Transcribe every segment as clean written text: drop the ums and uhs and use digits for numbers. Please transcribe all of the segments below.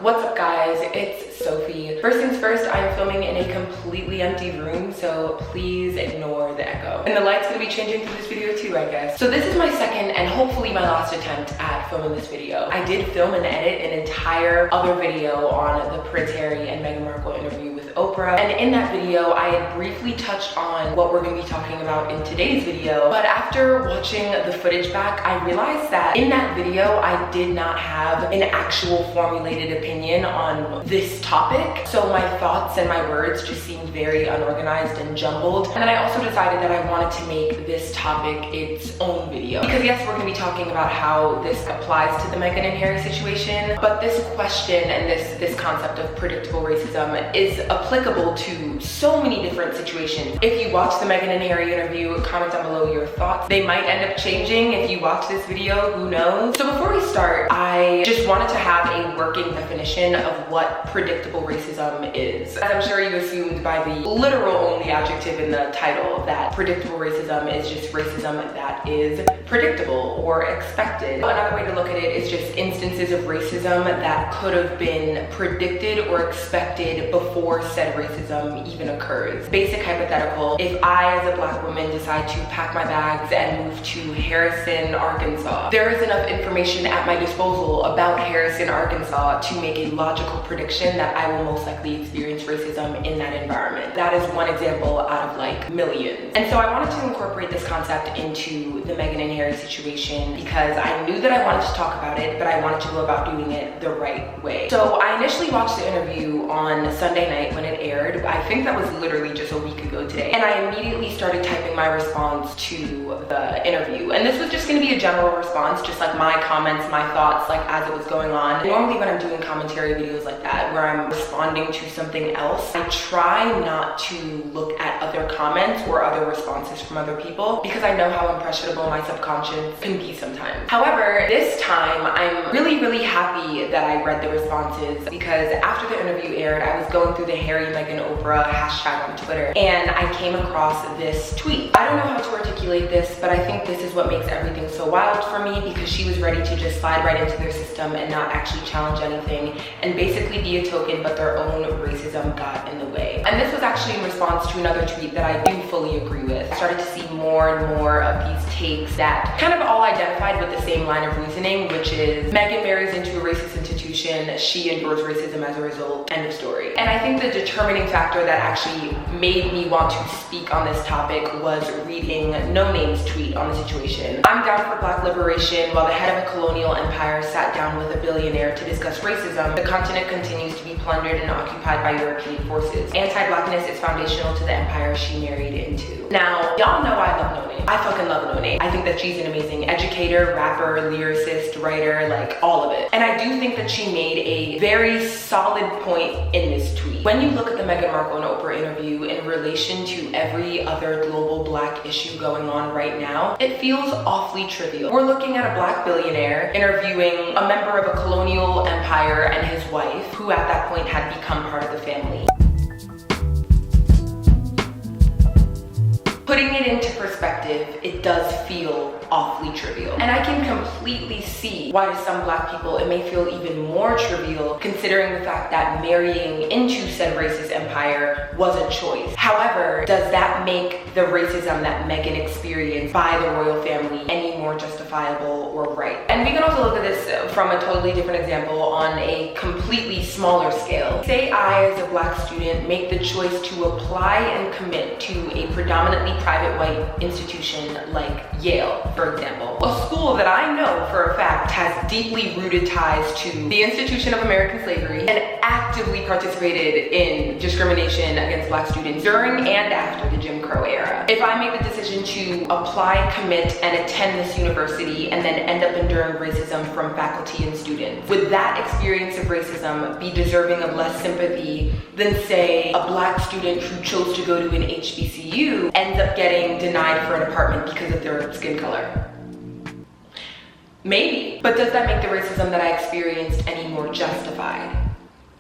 What's up guys, it's Sophie. First things first, I'm filming in a completely empty room, so please ignore the echo. And the light's gonna be changing through this video too, I guess. So this is my second and hopefully my last attempt at filming this video. I did film and edit an entire other video on the Prince Harry and Meghan Markle interview with Oprah. And in that video, I had briefly touched on what we're gonna be talking about in today's video. But after watching the footage back, I realized that in that video, I did not have an actual formulated opinion on this topic. So my thoughts and my words just seemed very unorganized and jumbled. And then I also decided that I wanted to make this topic its own video. Because yes, we're gonna be talking about how this applies to the Meghan and Harry situation, but this question and this concept of predictable racism is applicable to so many different situations. If you watch the Meghan and Harry interview, comment down below your thoughts. They might end up changing if you watch this video, who knows? So before we start, I just wanted to have a working definition of what predictable racism is. As I'm sure you assumed by the literal only adjective in the title, that predictable racism is just racism that is predictable or expected. Another way to look at it is just instances of racism that could have been predicted or expected before said racism even occurs. Basic hypothetical, if I as a black woman decide to pack my bags and move to Harrison, Arkansas, there is enough information at my disposal about Harrison, Arkansas to make a logical prediction that I will most likely experience racism in that environment. That is one example out of like millions. And so I wanted to incorporate this concept into the Meghan and Harry situation because I knew that I wanted to talk about it, but I wanted to go about doing it the right way. So I initially watched the interview on Sunday night when it aired. I think that was literally just a week ago today. And I immediately started typing my response to the interview. And this was just gonna be a general response, just like my comments, my thoughts, like as it was going on. Normally when I'm doing commentary videos like that, where I'm responding to something else, I try not to look at other comments or other responses from other people because I know how impressionable my subconscious can be sometimes. However, this time I'm really happy that I read the responses because after the interview aired, I was going through the Harry, Meghan, Oprah hashtag on Twitter and I came across this tweet. I don't know how to articulate this, but I think this is what makes everything so wild for me because she was ready to just slide right into their system and not actually challenge anything and basically be a token, but their own racism got in the way. And this was actually in response to another tweet that I do fully agree with. I started to see more and more of these takes that kind of all identified with the same line of reasoning, which is Meghan marries into a racist institution, she endures racism as a result, end of story. And I think the determining factor that actually made me want to speak on this topic was reading No Name's tweet on the situation. I'm down for black liberation. While the head of a colonial empire sat down with a billionaire to discuss racism, the continent continues to be plundered and occupied by European forces. Anti-blackness is foundational to the empire she married into. Now, y'all know I love No Name. I fucking love No Name. I think that she's an amazing educator, rapper, lyricist, writer, like all of it. And I do think that she made a very solid point in this tweet. When you look at the Meghan Markle and Oprah interview in relation to every other global black issue going on right now, it feels awfully trivial. We're looking at a black billionaire interviewing a member of a colonial empire and his wife, who at that point had become part of the family. Putting it into perspective, it does feel awfully trivial. And I can completely see why to some black people it may feel even more trivial considering the fact that marrying into said racist empire was a choice. However, does that make the racism that Meghan experienced by the royal family any more justifiable or right? And we can also look at this from a totally different example on a completely smaller scale. Say I, as a black student, make the choice to apply and commit to a predominantly private white institution like Yale, for example. A school that I know for a fact has deeply rooted ties to the institution of American slavery and actively participated in discrimination against black students during and after the Jim Crow era. If I make the decision to apply, commit, and attend this university and then end up enduring racism from faculty and students, would that experience of racism be deserving of less sympathy than, say, a black student who chose to go to an HBCU ends up getting denied for an apartment because of their skin color? Maybe, but does that make the racism that I experienced any more justified?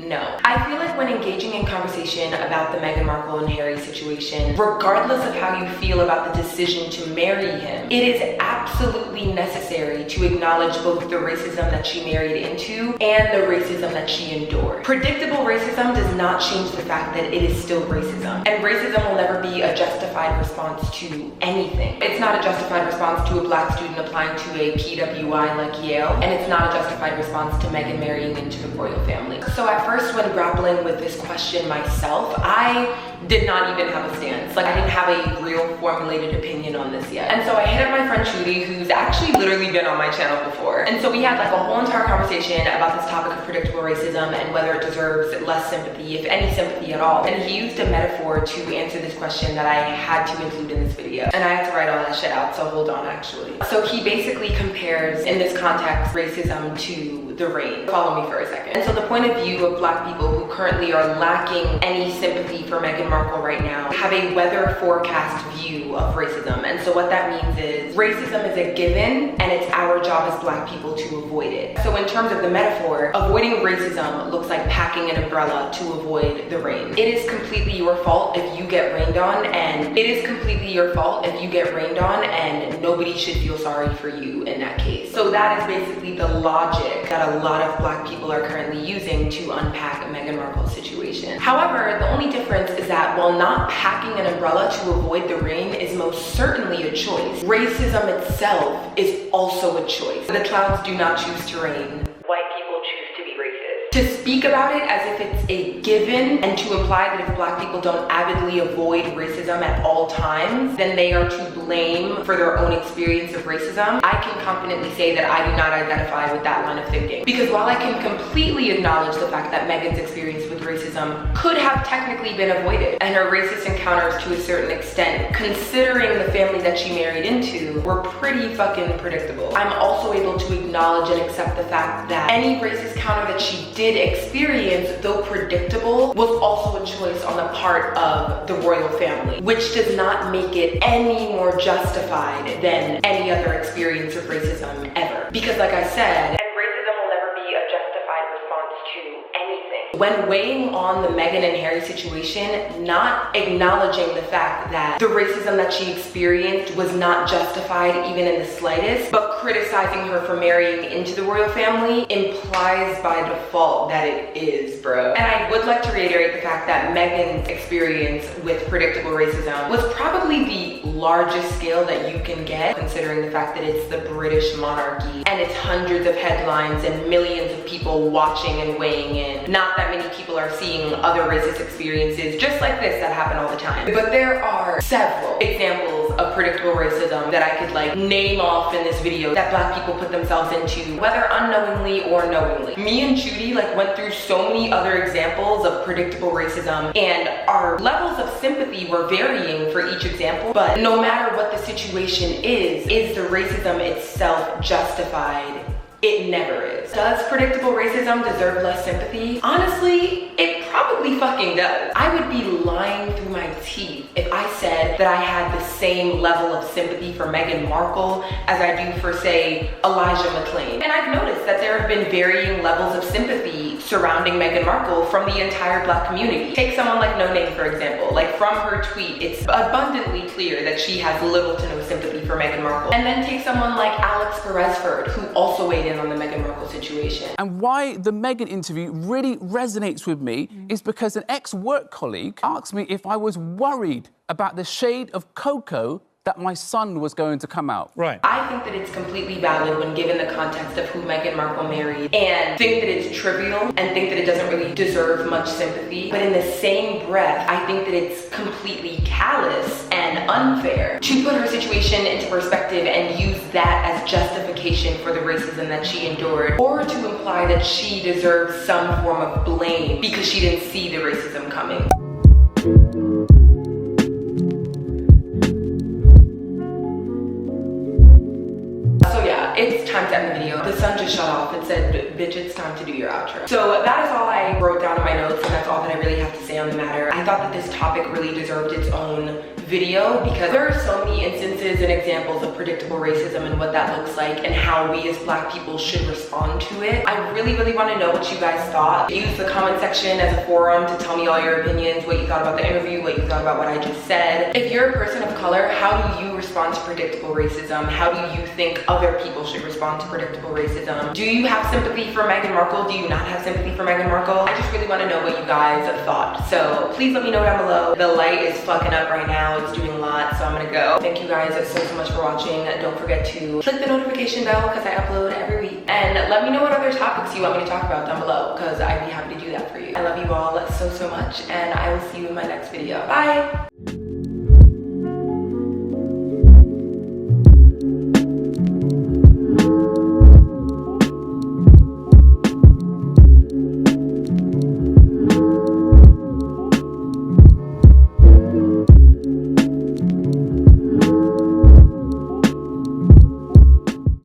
No. I feel like when engaging in conversation about the Meghan Markle and Harry situation, regardless of how you feel about the decision to marry him, it is absolutely necessary to acknowledge both the racism that she married into and the racism that she endured. Predictable racism does not change the fact that it is still racism. And racism will never be a justified response to anything. It's not a justified response to a black student applying to a PWI like Yale, and it's not a justified response to Meghan marrying into the royal family. So at first, when grappling with this question myself, I did not even have a stance. Like, I didn't have a real formulated opinion on this yet. And so I hit up my friend Trudy, who's actually literally been on my channel before. And so we had like a whole entire conversation about this topic of predictable racism and whether it deserves less sympathy, if any sympathy at all. And he used a metaphor to answer this question that I had to include in this video. And I had to write all that shit out, so hold on actually. So he basically compares, in this context, racism to the rain. Follow me for a second. And so the point of view of black people who currently are lacking any sympathy for Meghan Markle right now have a weather forecast view of racism. And so what that means is racism is a given and it's our job as black people to avoid it. So in terms of the metaphor, avoiding racism looks like packing an umbrella to avoid the rain. It is completely your fault if you get rained on, and nobody should feel sorry for you in that case. So that is basically the logic that a lot of black people are currently using to unpack Meghan Markle's situation. However, the only difference is that while not packing an umbrella to avoid the rain is most certainly a choice, racism itself is also a choice. The clouds do not choose to rain. White people choose to be racist. To speak about it as if it's a given and to imply that if black people don't avidly avoid racism at all times, then they are to blame for their own experience of racism, I can confidently say that I do not identify with that line of thinking. Because while I can completely acknowledge the fact that Meghan's experience with racism could have technically been avoided, and her racist encounters to a certain extent, considering the family that she married into, were pretty fucking predictable, I'm also able to acknowledge and accept the fact that any racist counter that she did experience, though predictable, was also a choice on the part of the royal family, which does not make it any more justified than any other experience of racism ever. Because like I said, racism will never be a justified response to anything. When weighing on the Meghan and Harry situation, not acknowledging the fact that the racism that she experienced was not justified even in the slightest, but criticizing her for marrying into the royal family implies by default that it is, bro. And I would like to reiterate the fact that Meghan's experience with predictable racism was probably the largest scale that you can get, considering the fact that it's the British monarchy and it's hundreds of headlines and millions of people watching and weighing in. Not that many people are seeing other racist experiences just like this that happen all the time. But there are several examples of predictable racism that I could like name off in this video that black people put themselves into, whether unknowingly or knowingly. Me and Judy like went through so many other examples of predictable racism, and our levels of sympathy were varying for each example, but no matter what the situation is the racism itself justified? It never is. Does predictable racism deserve less sympathy? Honestly, it probably fucking does. I would be lying through my teeth if I said that I had the same level of sympathy for Meghan Markle as I do for, say, Elijah McClain. And I've noticed that there have been varying levels of sympathy surrounding Meghan Markle from the entire black community. Take someone like No Name, for example. Like, from her tweet, it's abundantly clear that she has little to no sympathy for Meghan Markle. And then take someone like Alex Beresford, who also weighed in on the Meghan Markle situation. And why the Meghan interview really resonates with me is because an ex-work colleague asked me if I was worried about the shade of cocoa that my son was going to come out. Right. I think that it's completely valid when given the context of who Meghan Markle married, and think that it's trivial and think that it doesn't really deserve much sympathy. But in the same breath, I think that it's completely callous and unfair to put her situation into perspective and use that as justification for the racism that she endured, or to imply that she deserves some form of blame because she didn't see the racism coming. It's it's time to end the video. The sun just shut off and said, bitch, it's time to do your outro. So that is all I wrote down in my notes, and that's all that I really have to say on the matter. I thought that this topic really deserved its own video because there are so many instances and examples of predictable racism and what that looks like and how we as Black people should respond to it. I really want to know what you guys thought. Use the comment section as a forum to tell me all your opinions, what you thought about the interview, what you thought about what I just said. If you're a person of color, how do you respond to predictable racism? How do you think other people should respond to predictable racism? Do you have sympathy for Meghan Markle? Do you not have sympathy for Meghan Markle? I just really want to know what you guys thought. So please let me know down below. The light is fucking up right now. It's doing a lot, so I'm gonna go. Thank you guys so much for watching. Don't forget to click the notification bell because I upload every week. And let me know what other topics you want me to talk about down below because I'd be happy to do that for you. I love you all so much, and I will see you in my next video. Bye!